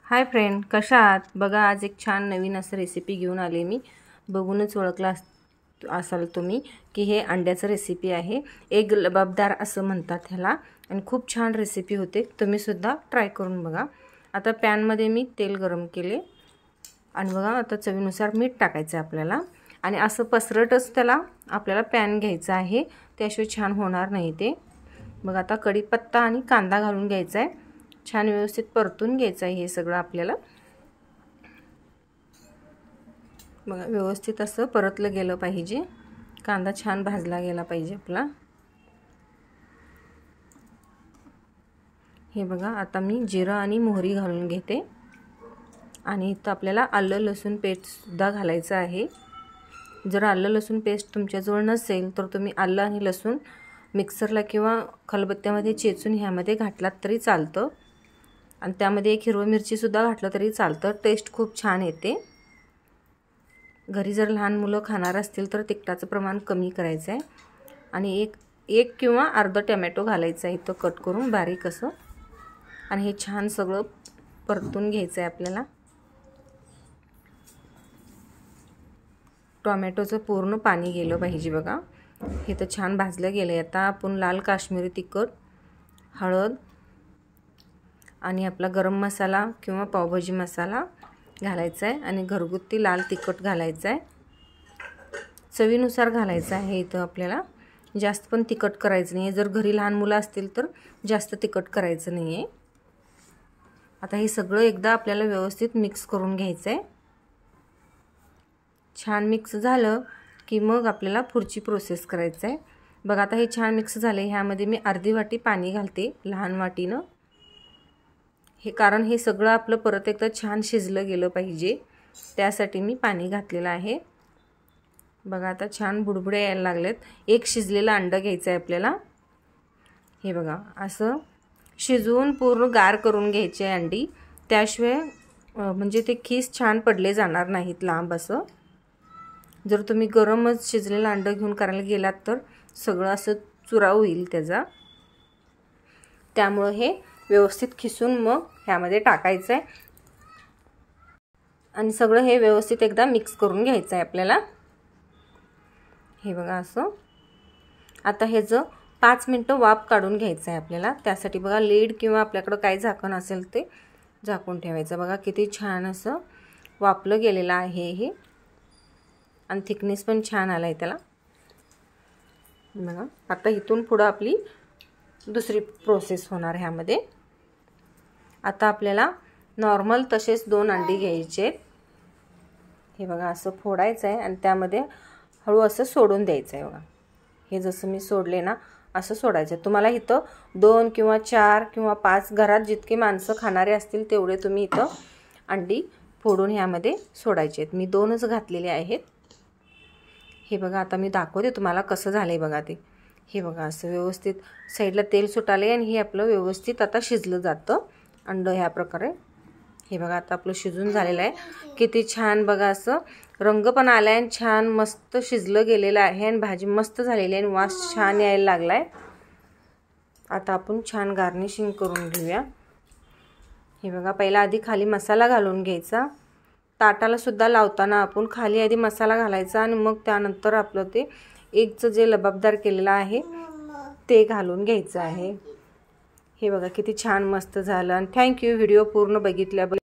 Hi friend, कशा आहात? बघा, आज एक छान नवीन असं रेसिपी घेऊन आले मी. बघूनच ओळखला असाल तुम्ही की हे अंड्याचं रेसिपी आहे. एक लबाबदार असं म्हणतात ह्याला आणि खूप छान रेसिपी होते. तुम्ही सुद्धा ट्राय करून बघा. आता पॅनमध्ये मी तेल गरम केले आणि बघा आता चवीनुसार मीठ टाकायचं आहे आपल्याला. आणि असं पसरटच त्याला आपल्याला पॅन घ्यायचा आहे, त्याशिवाय छान होणार नाही ते. बघा आता कढीपत्ता आणि कांदा घालून घ्यायचा आहे. छान व्यवस्थित परतून घ्यायचं आहे हे सगळं आपल्याला. बघा व्यवस्थित असं परतलं गेलं पाहिजे. कांदा छान भाजला गेला पाहिजे आपला. हे बघा आता मी जिरं आणि मोहरी घालून घेते. आणि इथं आपल्याला आलं लसूण पेस्ट सुद्धा घालायचं आहे. जर आलं लसूण पेस्ट तुमच्याजवळ नसेल तर तुम्ही आलं आणि लसूण मिक्सरला किंवा खलबत्त्यामध्ये चेचून ह्यामध्ये घातलात तरी चालतं. आणि त्यामध्ये एक हिरवी मिरची सुद्धा घातलं तरी चालतं. टेस्ट खूप छान येते. घरी जर लहान मुलं खाणार असतील तर तिखटाचं प्रमाण कमी करायचं आहे. आणि एक किंवा अर्धा टोमॅटो घालायचा आहे इथं कट करून बारीक असं. आणि हे छान सगळं परतून घ्यायचं आहे आपल्याला. टोमॅटोचं पूर्ण पाणी गेलं पाहिजे बघा. हे तर छान भाजलं गेलं आहे. आता आपण लाल काश्मीरी तिखट, हळद आणि आपला गरम मसाला किंवा पावभाजी मसाला घालायचा आहे. आणि घरगुती लाल तिखट घालायचं आहे. चवीनुसार घालायचं आहे इथं आपल्याला. जास्त पण तिखट करायचं नाही आहे. जर घरी लहान मुलं असतील तर जास्त तिखट करायचं नाही आहे. आता हे सगळं एकदा आपल्याला व्यवस्थित मिक्स करून घ्यायचं आहे. छान मिक्स झालं की मग आपल्याला पुढची प्रोसेस करायचं आहे. बघा आता हे छान मिक्स झाले. ह्यामध्ये मी अर्धी वाटी पाणी घालते, लहान वाटीनं. हे कारण हे सगळं आपलं परत एकदा छान शिजलं गेलं पाहिजे, त्यासाठी मी पाणी घातलेलं आहे. बघा आता छान बुडबुडे यायला लागलेत. एक शिजलेलं अंडं घ्यायचं आहे आपल्याला. हे बघा असं शिजवून पूर्ण गार करून घ्यायचे आहे अंडी. त्याशिवाय म्हणजे ते खीस छान पडले जाणार नाहीत लांब असं. जर तुम्ही गरमच शिजलेलं अंडं घेऊन करायला गेलात तर सगळं असं चुरा होईल त्याचा. त्यामुळे हे व्यवस्थित खिसून मग ह्यामध्ये टाकायचं आहे. आणि सगळं हे व्यवस्थित एकदा मिक्स करून घ्यायचं आहे आपल्याला. हे बघा असं. आता ह्याचं 5 मिनटं वाफ काढून घ्यायचं आहे आपल्याला. त्यासाठी बघा लीड किंवा आपल्याकडं काय झाकण असेल ते झाकून ठेवायचं. बघा किती छान असं वाफलं गेलेलं आहे हे. आणि थिकनेस पण छान आला आहे त्याला. बघा आता इथून पुढं आपली दुसरी प्रोसेस होणार ह्यामध्ये. आता आपल्याला नॉर्मल तसेच 2 अंडी घ्यायचे आहेत. हे बघा असं फोडायचं आहे आणि त्यामध्ये हळू असं सोडून द्यायचं आहे. बघा हे जसं मी सोडले ना असं सोडायचं आहे. तुम्हाला इथं 2 किंवा 4 किंवा 5 घरात जितके माणसं खाणारे असतील तेवढे तुम्ही इथं अंडी फोडून ह्यामध्ये सोडायचे आहेत. मी 2च घातलेले आहेत. हे बघा आता मी दाखवते तुम्हाला कसं झालं आहे बघा ते. हे बघा असं व्यवस्थित साईडला तेल सुटाले आणि हे आपलं व्यवस्थित आता शिजलं जातं अंडं ह्या प्रकारे. हे बघा आता आपलं शिजून झालेलं आहे. किती छान बघा असं रंग पण आला आहे आणि छान मस्त शिजलं गेलेलं आहे. आणि भाजी मस्त झालेली आहे आणि वास छान यायला लागला आहे. आता आपण छान गार्निशिंग करून घेऊया. हे बघा पहिला आधी खाली मसाला घालून घ्यायचा. ताटाला सुद्धा लावताना आपण खाली आधी मसाला घालायचा आणि मग त्यानंतर आपलं ते एगचं जे लबाबदार केलेलं आहे ते घालून घ्यायचं आहे. हे बघा किती छान मस्त झालं. आणि थँक्यू व्हिडिओ पूर्ण बघितल्याबद्दल.